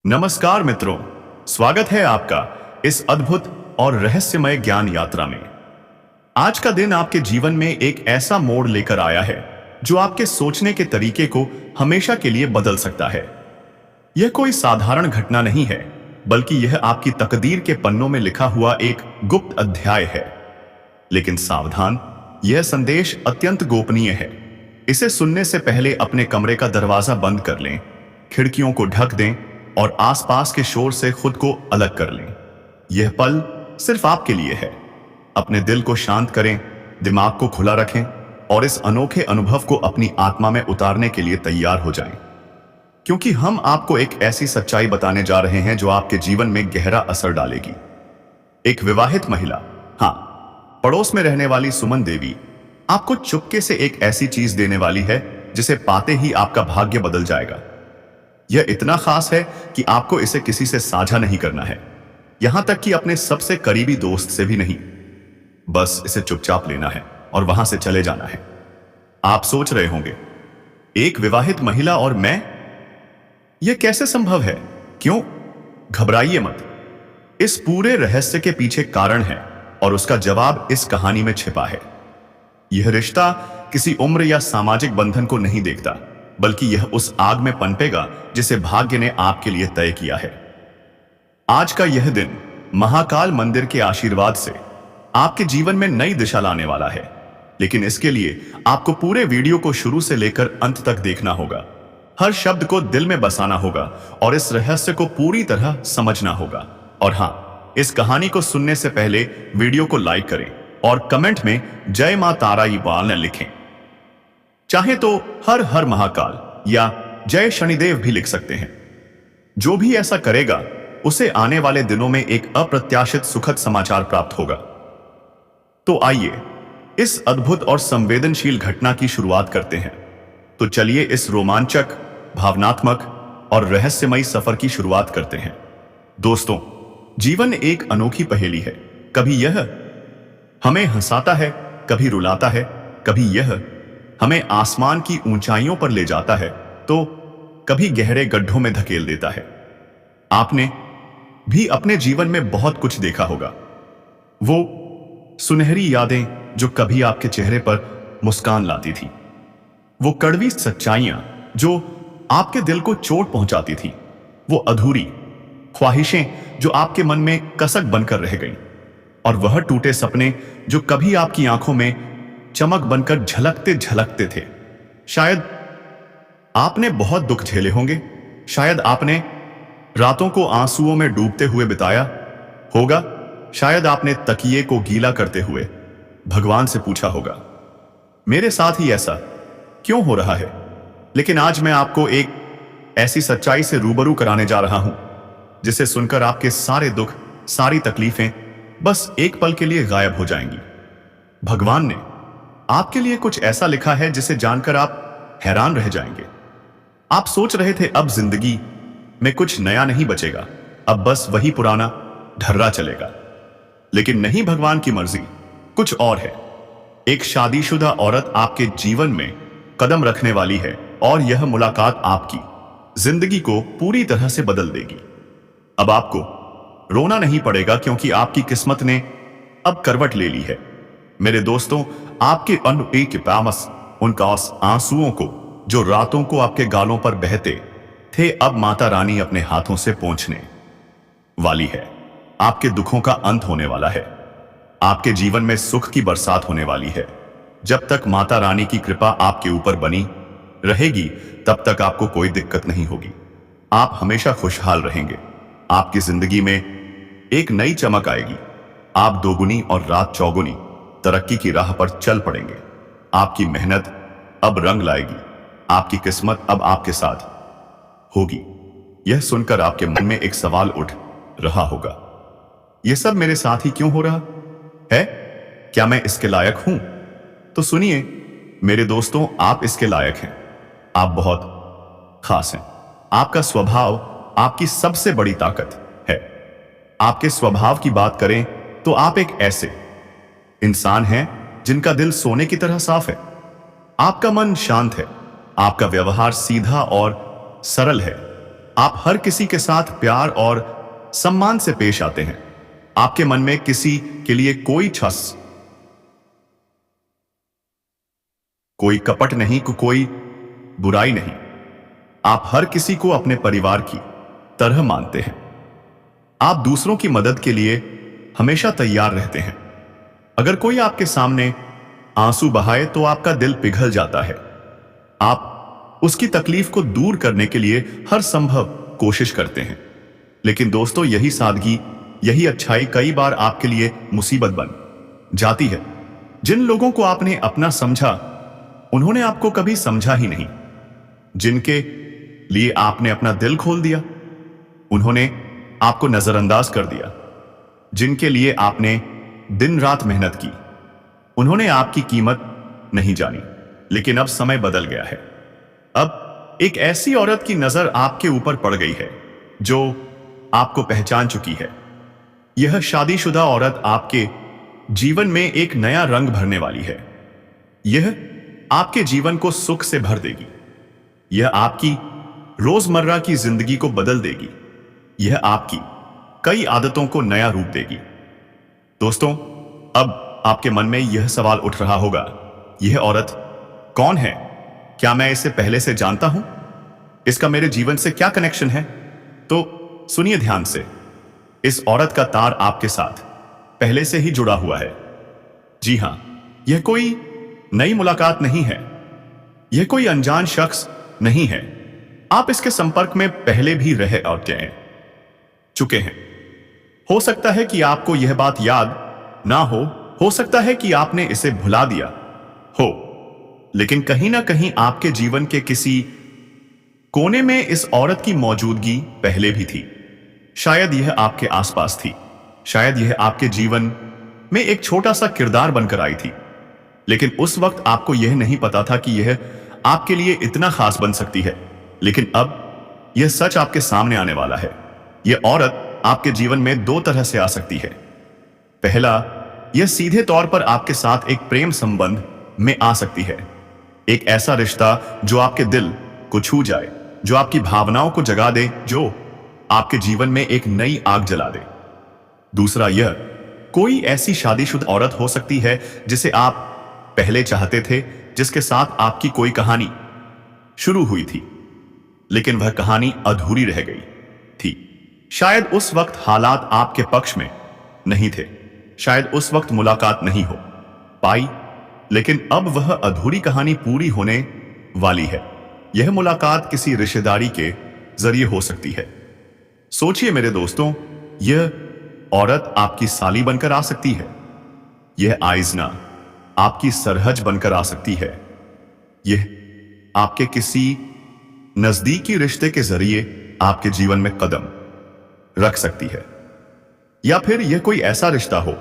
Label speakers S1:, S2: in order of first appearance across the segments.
S1: नमस्कार मित्रों, स्वागत है आपका इस अद्भुत और रहस्यमय ज्ञान यात्रा में। आज का दिन आपके जीवन में एक ऐसा मोड़ लेकर आया है जो आपके सोचने के तरीके को हमेशा के लिए बदल सकता है। यह कोई साधारण घटना नहीं है, बल्कि यह आपकी तकदीर के पन्नों में लिखा हुआ एक गुप्त अध्याय है। लेकिन सावधान, यह संदेश अत्यंत गोपनीय है। इसे सुनने से पहले अपने कमरे का दरवाजा बंद कर लें, खिड़कियों को ढक दें और आसपास के शोर से खुद को अलग कर लें। यह पल सिर्फ आपके लिए है। अपने दिल को शांत करें, दिमाग को खुला रखें और इस अनोखे अनुभव को अपनी आत्मा में उतारने के लिए तैयार हो जाएं। क्योंकि हम आपको एक ऐसी सच्चाई बताने जा रहे हैं जो आपके जीवन में गहरा असर डालेगी। एक विवाहित महिला, हाँ, पड़ोस में रहने वाली सुमन देवी, आपको चुपके से एक ऐसी चीज देने वाली है जिसे पाते ही आपका भाग्य बदल जाएगा। यह इतना खास है कि आपको इसे किसी से साझा नहीं करना है, यहां तक कि अपने सबसे करीबी दोस्त से भी नहीं। बस इसे चुपचाप लेना है और वहां से चले जाना है। आप सोच रहे होंगे, एक विवाहित महिला और मैं, यह कैसे संभव है? क्यों? घबराइए मत। इस पूरे रहस्य के पीछे कारण है और उसका जवाब इस कहानी में छिपा है। यह रिश्ता किसी उम्र या सामाजिक बंधन को नहीं देखता, बल्कि यह उस आग में पनपेगा जिसे भाग्य ने आपके लिए तय किया है। आज का यह दिन महाकाल मंदिर के आशीर्वाद से आपके जीवन में नई दिशा लाने वाला है। लेकिन इसके लिए आपको पूरे वीडियो को शुरू से लेकर अंत तक देखना होगा। हर शब्द को दिल में बसाना होगा और इस रहस्य को पूरी तरह समझना होगा। और हाँ, इस कहानी को सुनने से पहले वीडियो को लाइक करें और कमेंट में जय मां तारा बाल लिखें। चाहे तो हर हर महाकाल या जय शनिदेव भी लिख सकते हैं। जो भी ऐसा करेगा उसे आने वाले दिनों में एक अप्रत्याशित सुखद समाचार प्राप्त होगा। तो आइए इस अद्भुत और संवेदनशील घटना की शुरुआत करते हैं। तो चलिए इस रोमांचक, भावनात्मक और रहस्यमयी सफर की शुरुआत करते हैं। दोस्तों, जीवन एक अनोखी पहेली है। कभी यह हमें हंसाता है, कभी रुलाता है, कभी यह हमें आसमान की ऊंचाइयों पर ले जाता है, तो कभी गहरे गड्ढों में धकेल देता है। आपने भी अपने जीवन में बहुत कुछ देखा होगा। वो सुनहरी यादें जो कभी आपके चेहरे पर मुस्कान लाती थी, वो कड़वी सच्चाइयां जो आपके दिल को चोट पहुंचाती थी, वो अधूरी ख्वाहिशें जो आपके मन में कसक बनकर रह गईं, और वह टूटे सपने जो कभी आपकी आंखों में चमक बनकर झलकते झलकते थे। शायद आपने बहुत दुख झेले होंगे, शायद आपने रातों को आंसुओं में डूबते हुए बिताया होगा, शायद आपने तकिए को गीला करते हुए भगवान से पूछा होगा, मेरे साथ ही ऐसा क्यों हो रहा है? लेकिन आज मैं आपको एक ऐसी सच्चाई से रूबरू कराने जा रहा हूं जिसे सुनकर आपके सारे दुख, सारी तकलीफें बस एक पल के लिए गायब हो जाएंगी। भगवान ने आपके लिए कुछ ऐसा लिखा है जिसे जानकर आप हैरान रह जाएंगे। आप सोच रहे थे अब जिंदगी में कुछ नया नहीं बचेगा, अब बस वही पुराना ढर्रा चलेगा। लेकिन नहीं, भगवान की मर्जी कुछ और है। एक शादीशुदा औरत आपके जीवन में कदम रखने वाली है और यह मुलाकात आपकी जिंदगी को पूरी तरह से बदल देगी। अब आपको रोना नहीं पड़ेगा, क्योंकि आपकी किस्मत ने अब करवट ले ली है। मेरे दोस्तों, आपके अनूठे के पामस उनका आंसुओं को जो रातों को आपके गालों पर बहते थे, अब माता रानी अपने हाथों से पोंछने वाली है। आपके दुखों का अंत होने वाला है। आपके जीवन में सुख की बरसात होने वाली है। जब तक माता रानी की कृपा आपके ऊपर बनी रहेगी, तब तक आपको कोई दिक्कत नहीं होगी। आप हमेशा खुशहाल रहेंगे। आपकी जिंदगी में एक नई चमक आएगी। आप दोगुनी और रात चौगुनी तरक्की की राह पर चल पड़ेंगे। आपकी मेहनत अब रंग लाएगी। आपकी किस्मत अब आपके साथ होगी। यह सुनकर आपके मन में एक सवाल उठ रहा होगा, यह सब मेरे साथ ही क्यों हो रहा है? क्या मैं इसके लायक हूं? तो सुनिए मेरे दोस्तों, आप इसके लायक हैं। आप बहुत खास हैं। आपका स्वभाव आपकी सबसे बड़ी ताकत है। आपके स्वभाव की बात करें तो आप एक ऐसे इंसान हैं जिनका दिल सोने की तरह साफ है। आपका मन शांत है। आपका व्यवहार सीधा और सरल है। आप हर किसी के साथ प्यार और सम्मान से पेश आते हैं। आपके मन में किसी के लिए कोई छस, कोई कपट नहीं, कोई बुराई नहीं। आप हर किसी को अपने परिवार की तरह मानते हैं। आप दूसरों की मदद के लिए हमेशा तैयार रहते हैं। अगर कोई आपके सामने आंसू बहाए तो आपका दिल पिघल जाता है। आप उसकी तकलीफ को दूर करने के लिए हर संभव कोशिश करते हैं। लेकिन दोस्तों, यही सादगी, यही अच्छाई कई बार आपके लिए मुसीबत बन जाती है। जिन लोगों को आपने अपना समझा, उन्होंने आपको कभी समझा ही नहीं। जिनके लिए आपने अपना दिल खोल दिया, उन्होंने आपको नजरअंदाज कर दिया। जिनके लिए आपने दिन रात मेहनत की, उन्होंने आपकी कीमत नहीं जानी। लेकिन अब समय बदल गया है। अब एक ऐसी औरत की नजर आपके ऊपर पड़ गई है जो आपको पहचान चुकी है। यह शादीशुदा औरत आपके जीवन में एक नया रंग भरने वाली है। यह आपके जीवन को सुख से भर देगी। यह आपकी रोजमर्रा की जिंदगी को बदल देगी। यह आपकी कई आदतों को नया रूप देगी। दोस्तों, अब आपके मन में यह सवाल उठ रहा होगा, यह औरत कौन है? क्या मैं इसे पहले से जानता हूं? इसका मेरे जीवन से क्या कनेक्शन है? तो सुनिए ध्यान से। इस औरत का तार आपके साथ पहले से ही जुड़ा हुआ है। जी हां, यह कोई नई मुलाकात नहीं है। यह कोई अनजान शख्स नहीं है। आप इसके संपर्क में पहले भी रह और चुके हैं। हो सकता है कि आपको यह बात याद ना हो सकता है कि आपने इसे भुला दिया हो, लेकिन कहीं ना कहीं आपके जीवन के किसी कोने में इस औरत की मौजूदगी पहले भी थी। शायद यह आपके आसपास थी। शायद यह आपके जीवन में एक छोटा सा किरदार बनकर आई थी। लेकिन उस वक्त आपको यह नहीं पता था कि यह आपके लिए इतना खास बन सकती है। लेकिन अब यह सच आपके सामने आने वाला है। यह औरत आपके जीवन में दो तरह से आ सकती है। पहला, यह सीधे तौर पर आपके साथ एक प्रेम संबंध में आ सकती है। एक ऐसा रिश्ता जो आपके दिल को छू जाए, जो आपकी भावनाओं को जगा दे, जो आपके जीवन में एक नई आग जला दे। दूसरा, यह कोई ऐसी शादीशुदा औरत हो सकती है जिसे आप पहले चाहते थे, जिसके साथ आपकी कोई कहानी शुरू हुई थी, लेकिन वह कहानी अधूरी रह गई थी। शायद उस वक्त हालात आपके पक्ष में नहीं थे। शायद उस वक्त मुलाकात नहीं हो पाई, लेकिन अब वह अधूरी कहानी पूरी होने वाली है। यह मुलाकात किसी रिश्तेदारी के जरिए हो सकती है। सोचिए मेरे दोस्तों, यह औरत आपकी साली बनकर आ सकती है। यह आइजना आपकी सरहज बनकर आ सकती है। यह आपके किसी नजदीकी रिश्ते के जरिए आपके जीवन में कदम रख सकती है। या फिर यह कोई ऐसा रिश्ता हो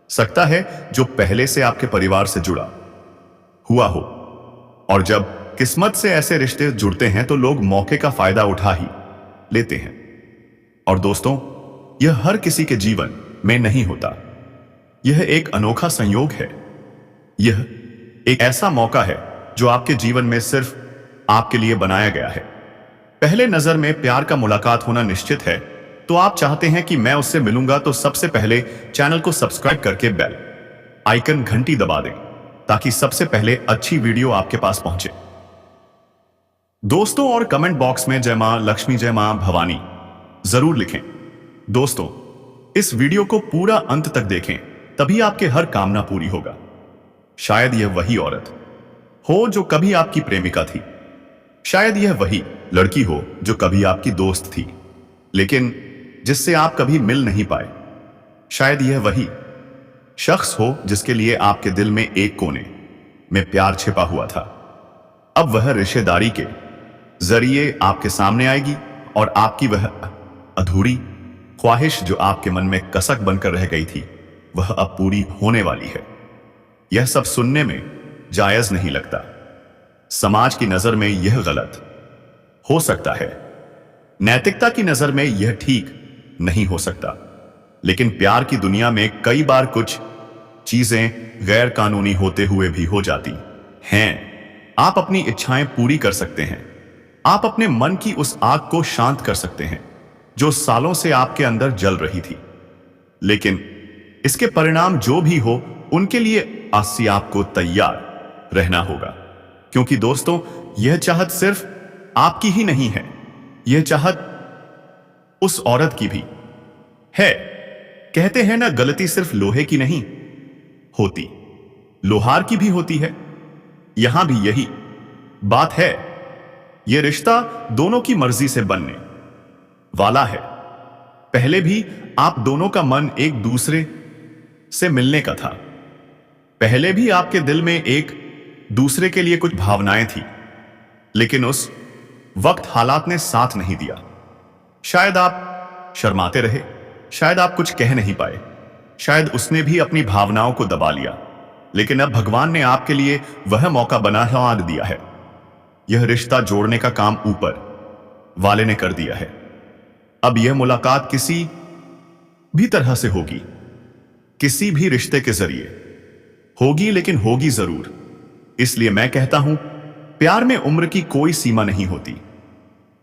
S1: सकता है जो पहले से आपके परिवार से जुड़ा हुआ हो। और जब किस्मत से ऐसे रिश्ते जुड़ते हैं तो लोग मौके का फायदा उठा ही लेते हैं। और दोस्तों, यह हर किसी के जीवन में नहीं होता। यह एक अनोखा संयोग है। यह एक ऐसा मौका है जो आपके जीवन में सिर्फ आपके लिए बनाया गया है। पहले नजर में प्यार का मुलाकात होना निश्चित है, तो आप चाहते हैं कि मैं उससे मिलूंगा, तो सबसे पहले चैनल को सब्सक्राइब करके बेल आइकन घंटी दबा दें, ताकि सबसे पहले अच्छी वीडियो आपके पास पहुंचे। दोस्तों, और कमेंट बॉक्स में जय मां लक्ष्मी, जय मां भवानी जरूर लिखें। दोस्तों, इस वीडियो को पूरा अंत तक देखें, तभी आपके हर कामना पूरी होगा। शायद यह वही औरत हो जो कभी आपकी प्रेमिका थी। शायद यह वही लड़की हो जो कभी आपकी दोस्त थी, लेकिन जिससे आप कभी मिल नहीं पाए। शायद यह वही शख्स हो जिसके लिए आपके दिल में एक कोने में प्यार छिपा हुआ था। अब वह रिश्तेदारी के जरिए आपके सामने आएगी, और आपकी वह अधूरी ख्वाहिश जो आपके मन में कसक बनकर रह गई थी, वह अब पूरी होने वाली है। यह सब सुनने में जायज नहीं लगता। समाज की नजर में यह गलत हो सकता है। नैतिकता की नजर में यह ठीक नहीं हो सकता। लेकिन प्यार की दुनिया में कई बार कुछ चीजें गैर कानूनी होते हुए भी हो जाती हैं। आप अपनी इच्छाएं पूरी कर सकते हैं, आप अपने मन की उस आग को शांत कर सकते हैं जो सालों से आपके अंदर जल रही थी। लेकिन इसके परिणाम जो भी हो, उनके लिए आसी आपको तैयार रहना होगा। क्योंकि दोस्तों, यह चाहत सिर्फ आपकी ही नहीं है, यह चाहत उस औरत की भी है। कहते हैं ना, गलती सिर्फ लोहे की नहीं होती, लोहार की भी होती है। यहां भी यही बात है। यह रिश्ता दोनों की मर्जी से बनने वाला है। पहले भी आप दोनों का मन एक दूसरे से मिलने का था। पहले भी आपके दिल में एक दूसरे के लिए कुछ भावनाएं थी, लेकिन उस वक्त हालात ने साथ नहीं दिया। शायद आप शर्माते रहे, शायद आप कुछ कह नहीं पाए, शायद उसने भी अपनी भावनाओं को दबा लिया। लेकिन अब भगवान ने आपके लिए वह मौका बना दिया है। यह रिश्ता जोड़ने का काम ऊपर वाले ने कर दिया है। अब यह मुलाकात किसी भी तरह से होगी, किसी भी रिश्ते के जरिए होगी, लेकिन होगी जरूर। इसलिए मैं कहता हूं, प्यार में उम्र की कोई सीमा नहीं होती।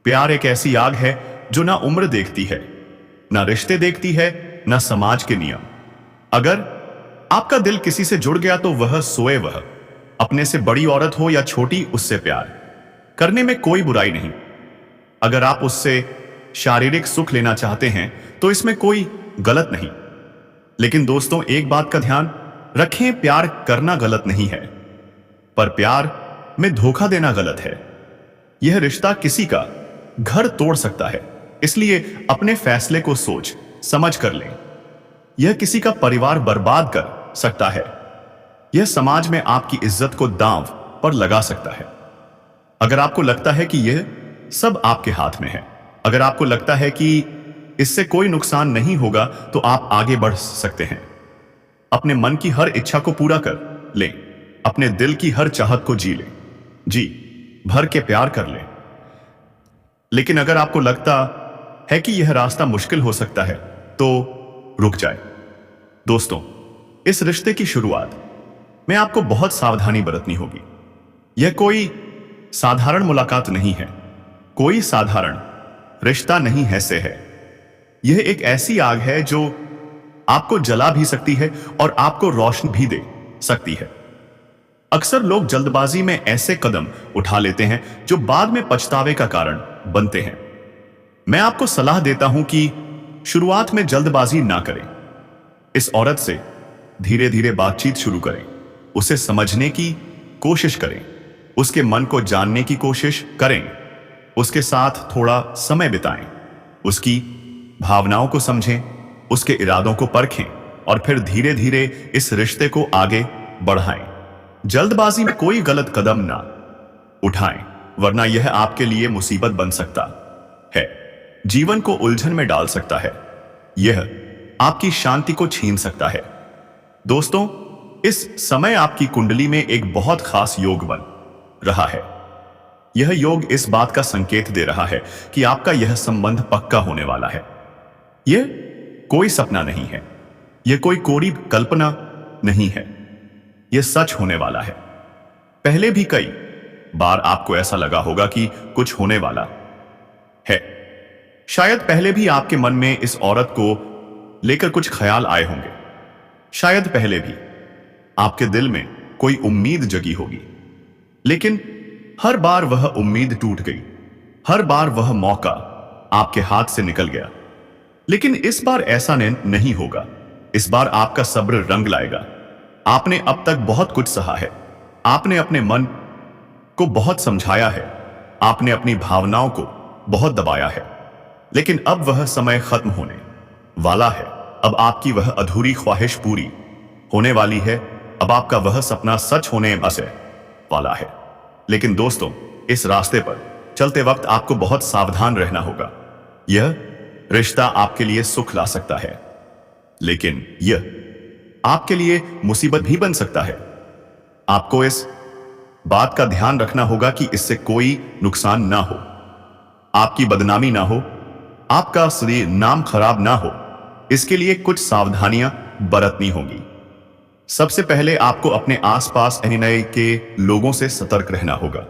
S1: प्यार एक ऐसी आग है जो ना उम्र देखती है, ना रिश्ते देखती है, ना समाज के नियम। अगर आपका दिल किसी से जुड़ गया तो वह सोए, वह अपने से बड़ी औरत हो या छोटी, उससे प्यार करने में कोई बुराई नहीं। अगर आप उससे शारीरिक सुख लेना चाहते हैं तो इसमें कोई गलत नहीं। लेकिन दोस्तों, एक बात का ध्यान रखें, प्यार करना गलत नहीं है, पर प्यार में धोखा देना गलत है। यह रिश्ता किसी का घर तोड़ सकता है, इसलिए अपने फैसले को सोच समझ कर लें। यह किसी का परिवार बर्बाद कर सकता है, यह समाज में आपकी इज्जत को दांव पर लगा सकता है। अगर आपको लगता है कि यह सब आपके हाथ में है, अगर आपको लगता है कि इससे कोई नुकसान नहीं होगा, तो आप आगे बढ़ सकते हैं। अपने मन की हर इच्छा को पूरा कर लें, अपने दिल की हर चाहत को जी लें, जी भर के प्यार कर लें। लेकिन अगर आपको लगता है कि यह रास्ता मुश्किल हो सकता है, तो रुक जाए। दोस्तों, इस रिश्ते की शुरुआत में आपको बहुत सावधानी बरतनी होगी। यह कोई साधारण मुलाकात नहीं है, कोई साधारण रिश्ता नहीं है से है। यह एक ऐसी आग है जो आपको जला भी सकती है और आपको रोशनी भी दे सकती है। अक्सर लोग जल्दबाजी में ऐसे कदम उठा लेते हैं जो बाद में पछतावे का कारण बनते हैं। मैं आपको सलाह देता हूं कि शुरुआत में जल्दबाजी ना करें। इस औरत से धीरे धीरे बातचीत शुरू करें, उसे समझने की कोशिश करें, उसके मन को जानने की कोशिश करें, उसके साथ थोड़ा समय बिताएं, उसकी भावनाओं को समझें, उसके इरादों को परखें और फिर धीरे धीरे इस रिश्ते को आगे बढ़ाएं। जल्दबाजी में कोई गलत कदम ना उठाएं, वरना यह आपके लिए मुसीबत बन सकता है, जीवन को उलझन में डाल सकता है, यह आपकी शांति को छीन सकता है। दोस्तों, इस समय आपकी कुंडली में एक बहुत खास योग बन रहा है। यह योग इस बात का संकेत दे रहा है कि आपका यह संबंध पक्का होने वाला है। यह कोई सपना नहीं है, यह कोई कोरी कल्पना नहीं है, यह सच होने वाला है। पहले भी कई बार आपको ऐसा लगा होगा कि कुछ होने वाला है। शायद पहले भी आपके मन में इस औरत को लेकर कुछ ख्याल आए होंगे। शायद पहले भी आपके दिल में कोई उम्मीद जगी होगी, लेकिन हर बार वह उम्मीद टूट गई, हर बार वह मौका आपके हाथ से निकल गया। लेकिन इस बार ऐसा नहीं होगा। इस बार आपका सब्र रंग लाएगा। आपने अब तक बहुत कुछ सहा है, आपने अपने मन को बहुत समझाया है, आपने अपनी भावनाओं को बहुत दबाया है, लेकिन अब वह समय खत्म होने वाला है। अब आपकी वह अधूरी ख्वाहिश पूरी होने वाली है, अब आपका वह सपना सच होने वाला है। लेकिन दोस्तों, इस रास्ते पर चलते वक्त आपको बहुत सावधान रहना होगा। यह रिश्ता आपके लिए सुख ला सकता है, लेकिन यह आपके लिए मुसीबत भी बन सकता है। आपको इस बात का ध्यान रखना होगा कि इससे कोई नुकसान ना हो, आपकी बदनामी ना हो, आपका नाम खराब ना हो। इसके लिए कुछ सावधानियां बरतनी होगी। सबसे पहले आपको अपने आसपास रहने के लोगों से सतर्क रहना होगा।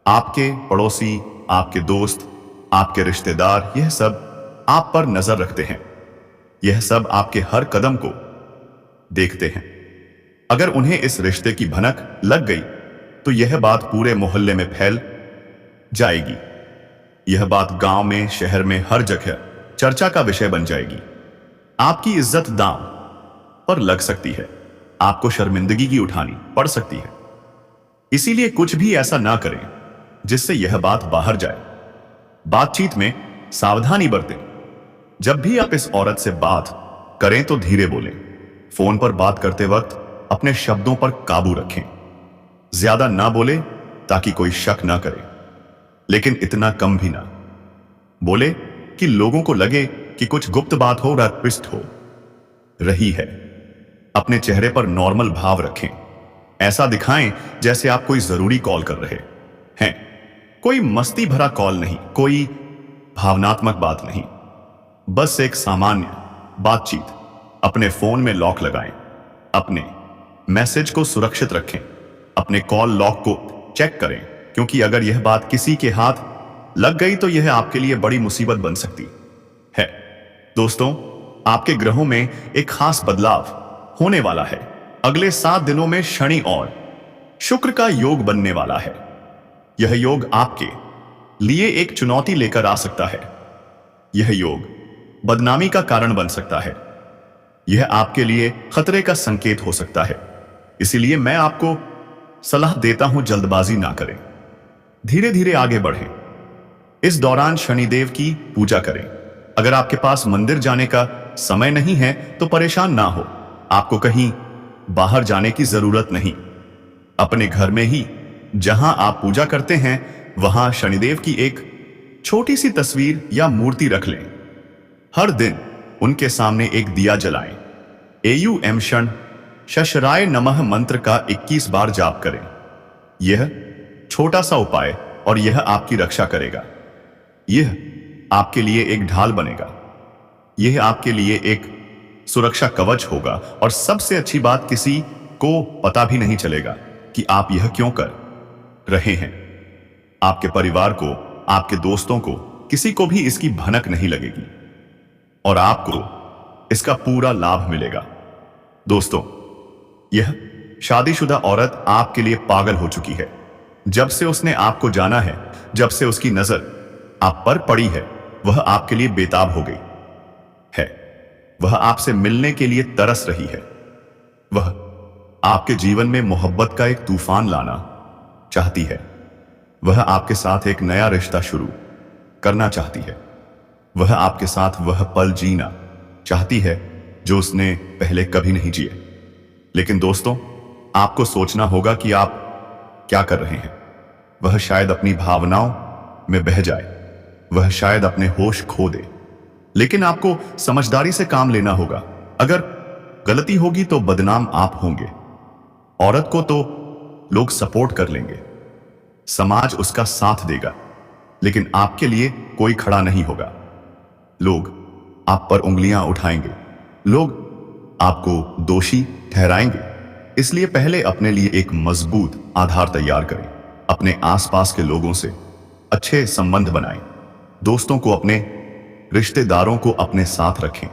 S1: आपके पड़ोसी, आपके दोस्त, आपके रिश्तेदार, यह सब आप पर नजर रखते हैं। यह सब आपके हर कदम को देखते हैं। अगर उन्हें इस रिश्ते की भनक लग गई तो यह बात पूरे मोहल्ले में फैल जाएगी। यह बात गांव में, शहर में, हर जगह चर्चा का विषय बन जाएगी। आपकी इज्जत दांव पर लग सकती है। आपको शर्मिंदगी की उठानी पड़ सकती है। इसीलिए कुछ भी ऐसा ना करें जिससे यह बात बाहर जाए। बातचीत में सावधानी बरतें। जब भी आप इस औरत से बात करें तो धीरे बोलें। फोन पर बात करते वक्त अपने शब्दों पर काबू रखें। ज्यादा ना बोले ताकि कोई शक ना करे, लेकिन इतना कम भी ना बोले कि लोगों को लगे कि कुछ गुप्त बात हो हो रही है। अपने चेहरे पर नॉर्मल भाव रखें। ऐसा दिखाएं जैसे आप कोई जरूरी कॉल कर रहे हैं। कोई मस्ती भरा कॉल नहीं, कोई भावनात्मक बात नहीं, बस एक सामान्य बातचीत। अपने फोन में लॉक लगाएं। अपने मैसेज को सुरक्षित रखें। अपने कॉल लॉक को चेक करें, क्योंकि अगर यह बात किसी के हाथ लग गई तो यह आपके लिए बड़ी मुसीबत बन सकती है। दोस्तों, आपके ग्रहों में एक खास बदलाव होने वाला है। अगले 7 दिनों में शनि और शुक्र का योग बनने वाला है। यह योग आपके लिए एक चुनौती लेकर आ सकता है। यह योग बदनामी का कारण बन सकता है। यह आपके लिए खतरे का संकेत हो सकता है। इसीलिए मैं आपको सलाह देता हूं, जल्दबाजी ना करें। धीरे धीरे आगे बढ़ें। इस दौरान शनिदेव की पूजा करें। अगर आपके पास मंदिर जाने का समय नहीं है तो परेशान ना हो। आपको कहीं बाहर जाने की जरूरत नहीं। अपने घर में ही जहां आप पूजा करते हैं वहां शनिदेव की एक छोटी सी तस्वीर या मूर्ति रख लें। हर दिन उनके सामने एक दिया जलाएं। एयू शन शशराय नमः मंत्र का 21 बार जाप करें। यह छोटा सा उपाय और यह आपकी रक्षा करेगा। यह आपके लिए एक ढाल बनेगा। यह आपके लिए एक सुरक्षा कवच होगा, और सबसे अच्छी बात, किसी को पता भी नहीं चलेगा कि आप यह क्यों कर रहे हैं। आपके परिवार को, आपके दोस्तों को, किसी को भी इसकी भनक नहीं लगेगी और आपको इसका पूरा लाभ मिलेगा। दोस्तों, यह शादीशुदा औरत आपके लिए पागल हो चुकी है। जब से उसने आपको जाना है, जब से उसकी नजर आप पर पड़ी है, वह आपके लिए बेताब हो गई है। वह आपसे मिलने के लिए तरस रही है। वह आपके जीवन में मोहब्बत का एक तूफान लाना चाहती है। वह आपके साथ एक नया रिश्ता शुरू करना चाहती है। वह आपके साथ वह पल जीना चाहती है जो उसने पहले कभी नहीं जिए। लेकिन दोस्तों, आपको सोचना होगा कि आप क्या कर रहे हैं। वह शायद अपनी भावनाओं में बह जाए। वह शायद अपने होश खो दे। लेकिन आपको समझदारी से काम लेना होगा। अगर गलती होगी तो बदनाम आप होंगे। औरत को तो लोग सपोर्ट कर लेंगे, समाज उसका साथ देगा, लेकिन आपके लिए कोई खड़ा नहीं होगा। लोग आप पर उंगलियां उठाएंगे। लोग आपको दोषी ठहराएंगे। इसलिए पहले अपने लिए एक मजबूत आधार तैयार करें। अपने आसपास के लोगों से अच्छे संबंध बनाएं। दोस्तों को, अपने रिश्तेदारों को अपने साथ रखें।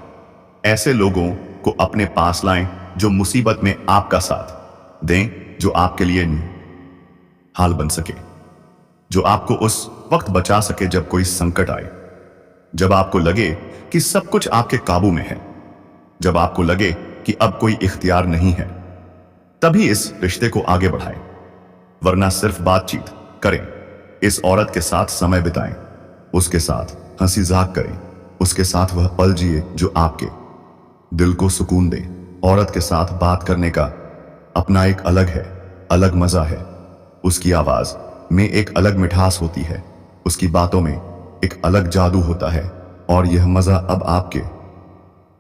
S1: ऐसे लोगों को अपने पास लाएं जो मुसीबत में आपका साथ दें, जो आपके लिए हाल बन सके, जो आपको उस वक्त बचा सके जब कोई संकट आए, जब आपको लगे कि सब कुछ आपके काबू में है, जब आपको लगे कि अब कोई इख्तियार नहीं है, तभी इस रिश्ते को आगे बढ़ाएं। वरना सिर्फ बातचीत करें। इस औरत के साथ समय बिताएं, उसके साथ हंसी मजाक करें, उसके साथ वह पल जिए जो आपके दिल को सुकून दे। औरत के साथ बात करने का अपना एक अलग मजा है। उसकी आवाज में एक अलग मिठास होती है। उसकी बातों में एक अलग जादू होता है, और यह मजा अब आपके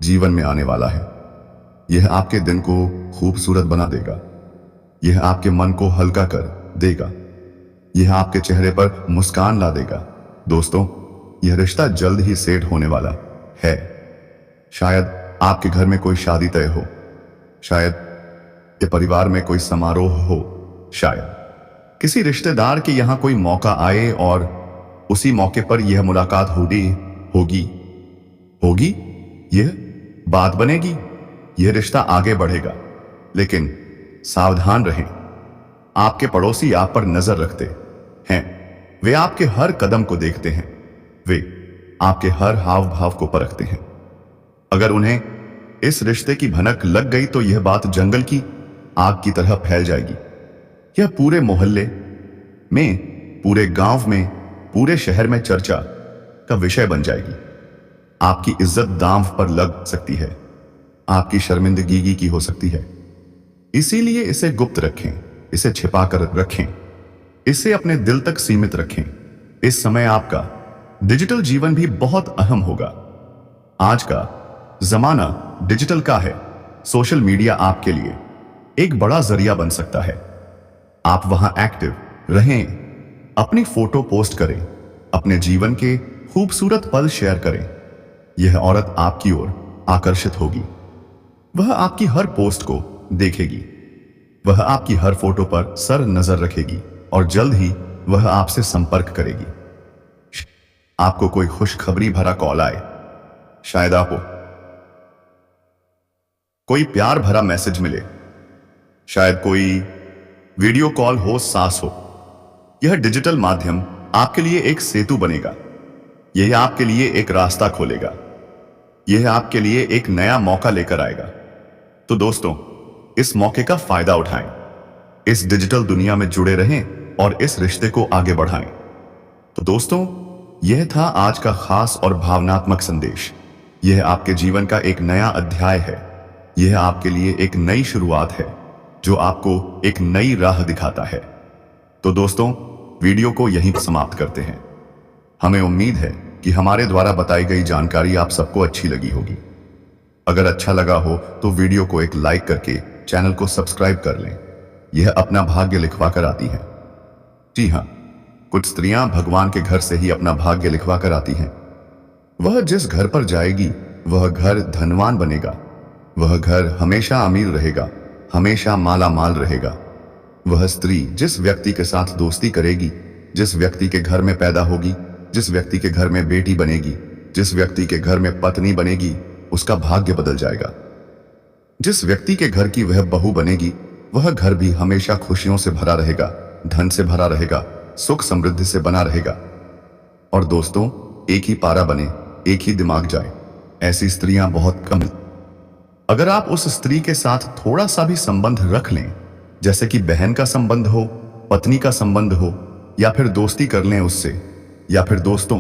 S1: जीवन में आने वाला है। यह आपके दिन को खूबसूरत बना देगा। यह आपके मन को हल्का कर देगा। यह आपके चेहरे पर मुस्कान ला देगा। दोस्तों, यह रिश्ता जल्द ही सेट होने वाला है। शायद आपके घर में कोई शादी तय हो, शायद ये परिवार में कोई समारोह हो, शायद किसी रिश्तेदार के यहां कोई मौका आए और उसी मौके पर यह मुलाकात होगी होगी यह बात बनेगी, यह रिश्ता आगे बढ़ेगा। लेकिन सावधान रहें, आपके पड़ोसी आप पर नजर रखते हैं, वे आपके हर कदम को देखते हैं, वे आपके हर हाव भाव को परखते हैं। अगर उन्हें इस रिश्ते की भनक लग गई तो यह बात जंगल की आग की तरह फैल जाएगी। यह पूरे मोहल्ले में, पूरे गांव में, पूरे शहर में चर्चा का विषय बन जाएगी। आपकी इज्जत दांव पर लग सकती है, आपकी शर्मिंदगी की हो सकती है। इसीलिए इसे गुप्त रखें, इसे छिपा कर रखें, इसे अपने दिल तक सीमित रखें। इस समय आपका डिजिटल जीवन भी बहुत अहम होगा। आज का जमाना डिजिटल का है। सोशल मीडिया आपके लिए एक बड़ा जरिया बन सकता है। आप वहां एक्टिव रहें, अपनी फोटो पोस्ट करें, अपने जीवन के खूबसूरत पल शेयर करें। यह औरत आपकी ओर आकर्षित होगी, वह आपकी हर पोस्ट को देखेगी, वह आपकी हर फोटो पर सर नजर रखेगी और जल्द ही वह आपसे संपर्क करेगी। आपको कोई खुशखबरी भरा कॉल आए, शायद आपको कोई प्यार भरा मैसेज मिले, शायद कोई वीडियो कॉल हो, सास हो। यह डिजिटल माध्यम आपके लिए एक सेतु बनेगा, यह आपके लिए एक रास्ता खोलेगा, यह आपके लिए एक नया मौका लेकर आएगा। तो दोस्तों, इस मौके का फायदा उठाएं, इस डिजिटल दुनिया में जुड़े रहें और इस रिश्ते को आगे बढ़ाएं। तो दोस्तों, यह था आज का खास और भावनात्मक संदेश। यह आपके जीवन का एक नया अध्याय है, यह आपके लिए एक नई शुरुआत है जो आपको एक नई राह दिखाता है। तो दोस्तों, वीडियो को यहीं समाप्त करते हैं। हमें उम्मीद है कि हमारे द्वारा बताई गई जानकारी आप सबको अच्छी लगी होगी। अगर अच्छा लगा हो तो वीडियो को एक लाइक करके चैनल को सब्सक्राइब कर लें। यह अपना भाग्य लिखवा कर आती हैं। जी हाँ, कुछ स्त्रियां भगवान के घर से ही अपना भाग्य लिखवा कर आती हैं। वह जिस घर पर जाएगी वह घर धनवान बनेगा, वह घर हमेशा अमीर रहेगा, हमेशा माला माल रहेगा। वह स्त्री जिस व्यक्ति के साथ दोस्ती करेगी, जिस व्यक्ति के घर में पैदा होगी, जिस व्यक्ति के घर में बेटी बनेगी, जिस व्यक्ति के घर में पत्नी बनेगी, उसका भाग्य बदल जाएगा। जिस व्यक्ति के घर की वह बहू बनेगी वह घर भी हमेशा खुशियों से भरा रहेगा, धन से भरा रहेगा, सुख समृद्धि से बना रहेगा। और दोस्तों, एक ही पारा बने, एक ही दिमाग जाए, ऐसी स्त्रियां बहुत कम। अगर आप उस स्त्री के साथ थोड़ा सा भी संबंध रख लें, जैसे कि बहन का संबंध हो, पत्नी का संबंध हो, या फिर दोस्ती कर लें उससे, या फिर दोस्तों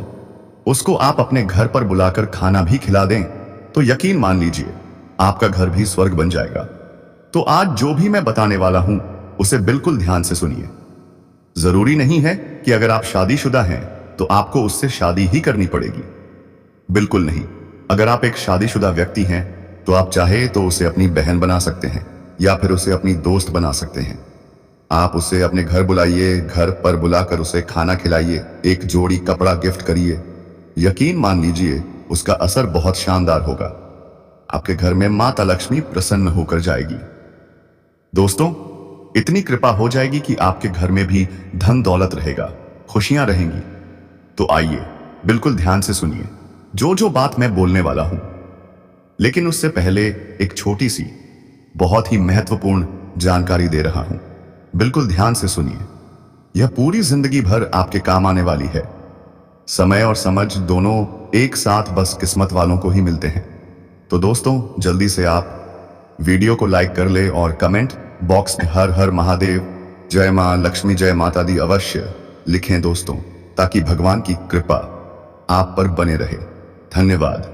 S1: उसको आप अपने घर पर बुलाकर खाना भी खिला दें, तो यकीन मान लीजिए आपका घर भी स्वर्ग बन जाएगा। तो आज जो भी मैं बताने वाला हूं उसे बिल्कुल ध्यान से सुनिए। जरूरी नहीं है कि अगर आप शादीशुदा हैं तो आपको उससे शादी ही करनी पड़ेगी, बिल्कुल नहीं। अगर आप एक शादीशुदा व्यक्ति हैं तो आप चाहे तो उसे अपनी बहन बना सकते हैं या फिर उसे अपनी दोस्त बना सकते हैं। आप उसे अपने घर बुलाइए, घर पर बुलाकर उसे खाना खिलाइए, एक जोड़ी कपड़ा गिफ्ट करिए। यकीन मान लीजिए उसका असर बहुत शानदार होगा। आपके घर में माता लक्ष्मी प्रसन्न होकर जाएगी। दोस्तों, इतनी कृपा हो जाएगी कि आपके घर में भी धन दौलत रहेगा, खुशियां रहेंगी। तो आइए बिल्कुल ध्यान से सुनिए जो जो बात मैं बोलने वाला हूं। लेकिन उससे पहले एक छोटी सी बहुत ही महत्वपूर्ण जानकारी दे रहा हूं, बिल्कुल ध्यान से सुनिए। यह पूरी जिंदगी भर आपके काम आने वाली है। समय और समझ दोनों एक साथ बस किस्मत वालों को ही मिलते हैं। तो दोस्तों, जल्दी से आप वीडियो को लाइक कर ले और कमेंट बॉक्स में हर हर महादेव, जय मां लक्ष्मी, जय माता दी अवश्य लिखें दोस्तों, ताकि भगवान की कृपा आप पर बने रहे। धन्यवाद।